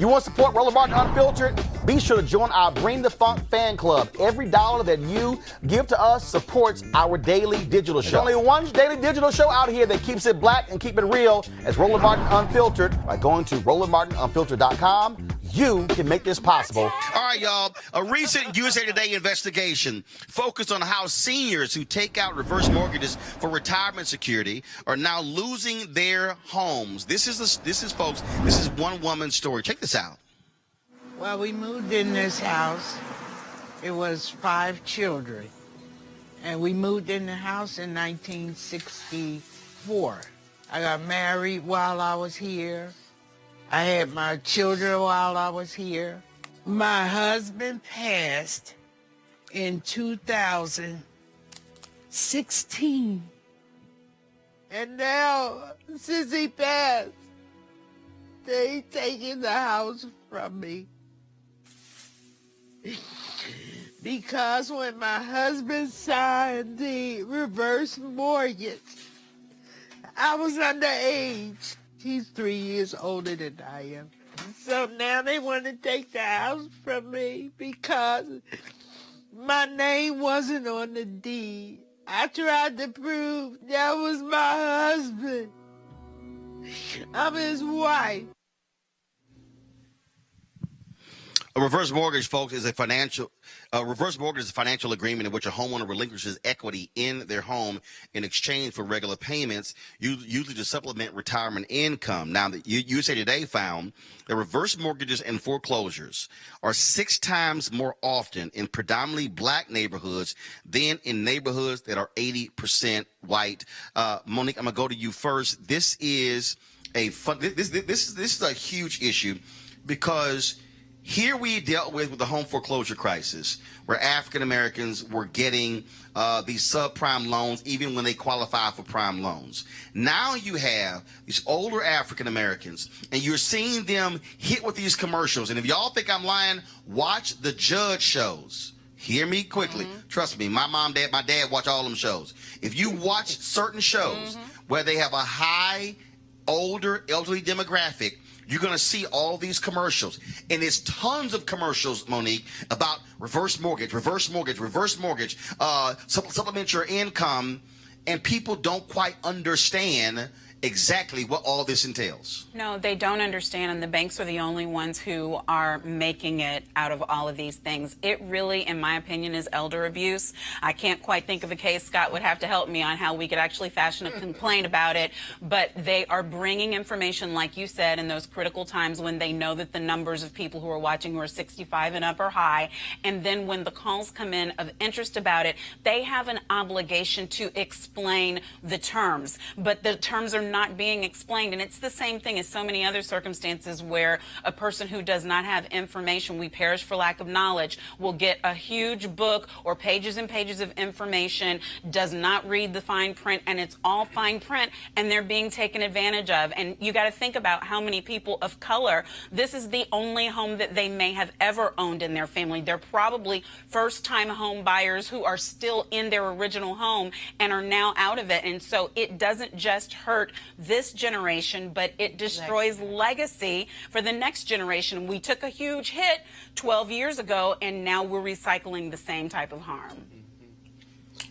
You want to support Roland Martin Unfiltered? Be sure to join our Bring the Funk fan club. Every dollar that you give to us supports our daily digital show. There's only one daily digital show out here that keeps it black and keep it real as Roland Martin Unfiltered. By going to RolandMartinUnfiltered.com, you can make this possible. All right, y'all. A recent USA Today investigation focused on how seniors who take out reverse mortgages for retirement security are now losing their homes. This is one woman's story. Check this out. Well, we moved in this house. It was 5 children. And we moved in the house in 1964. I got married while I was here. I had my children while I was here. My husband passed in 2016. And now, since he passed, they taking the house from me. Because when my husband signed the reverse mortgage, I was underage. He's 3 years older than I am. So now they want to take the house from me because my name wasn't on the deed. I tried to prove that was my husband. I'm his wife. A reverse mortgage, folks, is a financial agreement in which a homeowner relinquishes equity in their home in exchange for regular payments, usually to supplement retirement income. Now, the USA Today found that reverse mortgages and foreclosures are 6 times more often in predominantly black neighborhoods than in neighborhoods that are 80% white. Monique, I'm gonna go to you first. This is this is a huge issue because here we dealt with the home foreclosure crisis, where African Americans were getting these subprime loans even when they qualify for prime loans. Now you have these older African Americans, and you're seeing them hit with these commercials. And if y'all think I'm lying, watch the Judge shows. Hear me quickly. Trust me, my dad watch all them shows. If you watch certain shows where they have a high, older, elderly demographic, you're going to see all these commercials. And there's tons of commercials, Monique, about reverse mortgage, supplement your income. And people don't quite understand exactly what all this entails. No, they don't understand, and the banks are the only ones who are making it out of all of these things. It really, in my opinion, is elder abuse. I can't quite think of a case. Scott would have to help me on how we could actually fashion a complaint about it, but they are bringing information, like you said, in those critical times when they know that the numbers of people who are watching who are 65 and up are high, and then when the calls come in of interest about it, they have an obligation to explain the terms, but the terms are not being explained. And it's the same thing as so many other circumstances where a person who does not have information, we perish for lack of knowledge, will get a huge book or pages and pages of information, does not read the fine print, and it's all fine print, and they're being taken advantage of. And you got to think about how many people of color, this is the only home that they may have ever owned in their family. They're probably first-time home buyers who are still in their original home and are now out of it. And so it doesn't just hurt this generation, but it destroys legacy for the next generation. We took a huge hit 12 years ago, and now we're recycling the same type of harm.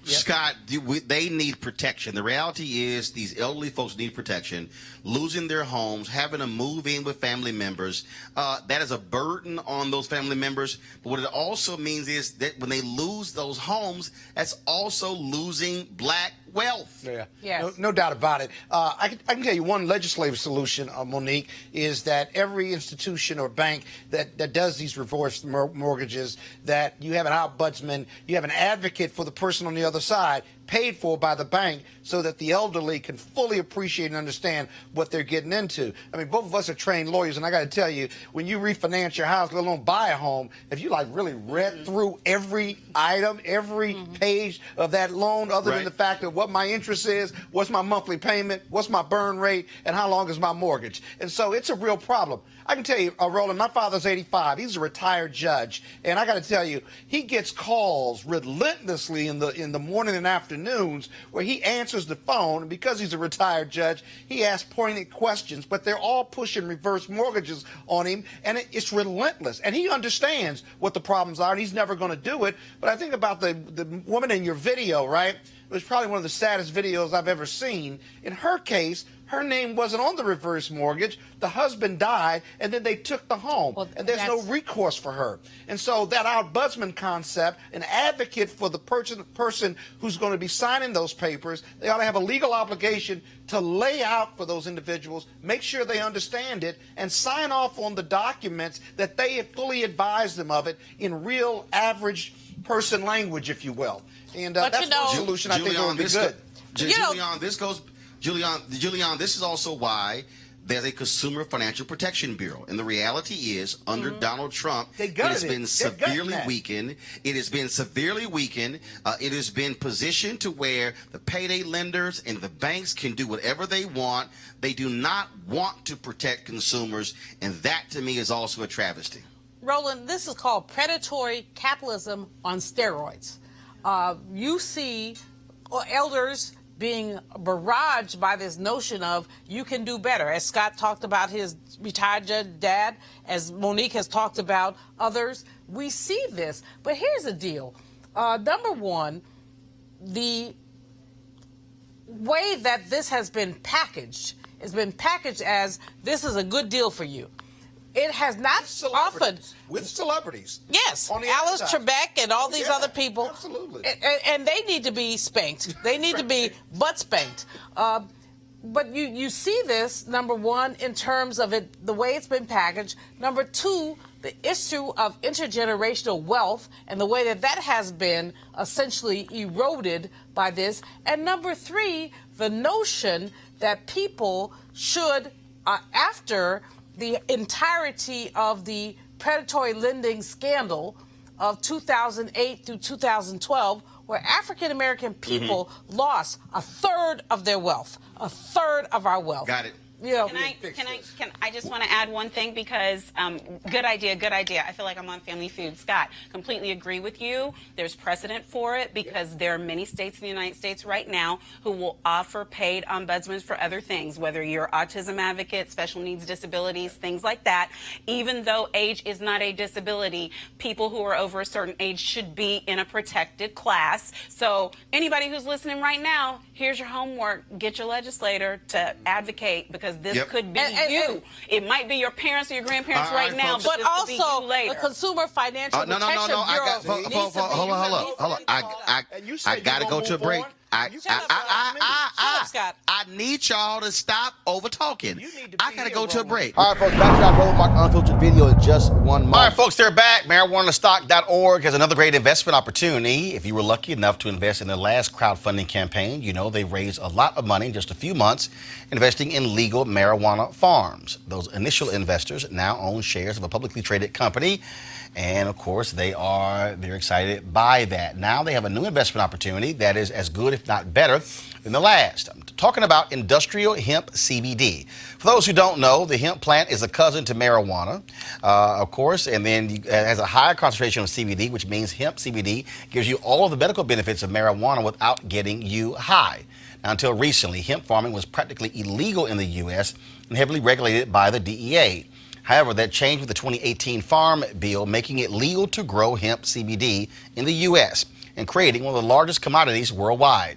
Scott, they need protection. The reality is these elderly folks need protection. Losing their homes, having to move in with family members, that is a burden on those family members. But what it also means is that when they lose those homes, that's also losing black wealth. Yeah, yes. No doubt about it. I can tell you one legislative solution, Monique, is that every institution or bank that does these reverse mortgages, that you have an ombudsman, you have an advocate for the person on the other side, paid for by the bank, so that the elderly can fully appreciate and understand what they're getting into. I mean, both of us are trained lawyers, and I got to tell you, when you refinance your house, let alone buy a home, if you like really read through every item, every page of that loan, other than the fact of what my interest is, what's my monthly payment, what's my burn rate, and how long is my mortgage. And so it's a real problem. I can tell you, Roland, my father's 85. He's a retired judge, and I got to tell you, he gets calls relentlessly in the morning and afternoon afternoons where he answers the phone, and because he's a retired judge, he asks poignant questions, but they're all pushing reverse mortgages on him, and it's relentless. And he understands what the problems are, and he's never going to do it. But I think about the woman in your video, right? It was probably one of the saddest videos I've ever seen. In her case, her name wasn't on the reverse mortgage. The husband died, and then they took the home, and there's no recourse for her. And so that ombudsman concept, an advocate for the person who's going to be signing those papers, they ought to have a legal obligation to lay out for those individuals, make sure they understand it, and sign off on the documents that they have fully advised them of it in real average person language, if you will. And that's one solution I think would be good. Julian, this is also why there's a Consumer Financial Protection Bureau. And the reality is, under Donald Trump, it has been severely weakened. It has been severely weakened. It has been positioned to where the payday lenders and the banks can do whatever they want. They do not want to protect consumers, and that, to me, is also a travesty. Roland, this is called predatory capitalism on steroids. You see elders being barraged by this notion of you can do better. As Scott talked about his retired judge dad, as Monique has talked about others, we see this. But here's the deal. Number one, the way that this has been packaged as this is a good deal for you. It has not often with celebrities. Yes, on the Alice outside. Trebek and all these other people. Absolutely. And they need to be spanked. They need to be butt spanked. But you see this, number one, in terms of it, the way it's been packaged. Number two, the issue of intergenerational wealth and the way that has been essentially eroded by this. And number three, the notion that people should, after the entirety of the predatory lending scandal of 2008 through 2012, where African American people lost a third of their wealth, a third of our wealth. Got it. You know, I just want to add one thing because good idea. I feel like I'm on Family Feud. Scott, completely agree with you. There's precedent for it because there are many states in the United States right now who will offer paid ombudsmen for other things, whether you're autism advocate, special needs disabilities, things like that. Even though age is not a disability, people who are over a certain age should be in a protected class. So anybody who's listening right now, here's your homework. Get your legislator to advocate because this could be you. It might be your parents or your grandparents right now, but also the Consumer Financial Protection Bureau. Hold on. I got to go to a break. I need y'all to stop over talking. I gotta go to a break. All right, folks, back to our Roland Martin Unfiltered video in just 1 month. All right, folks, they're back. MarijuanaStock.org has another great investment opportunity. If you were lucky enough to invest in their last crowdfunding campaign, you know they raised a lot of money in just a few months investing in legal marijuana farms. Those initial investors now own shares of a publicly traded company. And, of course, they're excited by that. Now they have a new investment opportunity that is as good, if not better, than the last. I'm talking about industrial hemp CBD. For those who don't know, the hemp plant is a cousin to marijuana, of course, and then it has a higher concentration of CBD, which means hemp CBD gives you all of the medical benefits of marijuana without getting you high. Now, until recently, hemp farming was practically illegal in the U.S. and heavily regulated by the DEA. However, that changed with the 2018 Farm Bill, making it legal to grow hemp CBD in the U.S. and creating one of the largest commodities worldwide.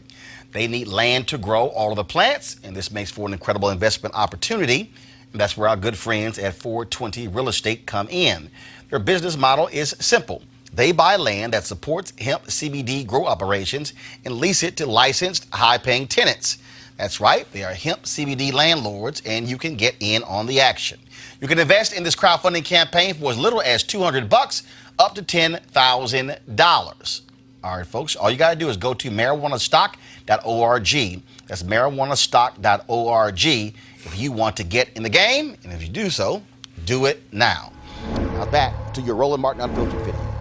They need land to grow all of the plants, and this makes for an incredible investment opportunity. And that's where our good friends at 420 Real Estate come in. Their business model is simple. They buy land that supports hemp CBD grow operations and lease it to licensed, high-paying tenants. That's right, they are hemp CBD landlords, and you can get in on the action. You can invest in this crowdfunding campaign for as little as $200 up to $10,000. All right, folks, all you got to do is go to marijuanastock.org. That's marijuanastock.org if you want to get in the game. And if you do so, do it now. Now back to your Roland Martin Unfiltered video.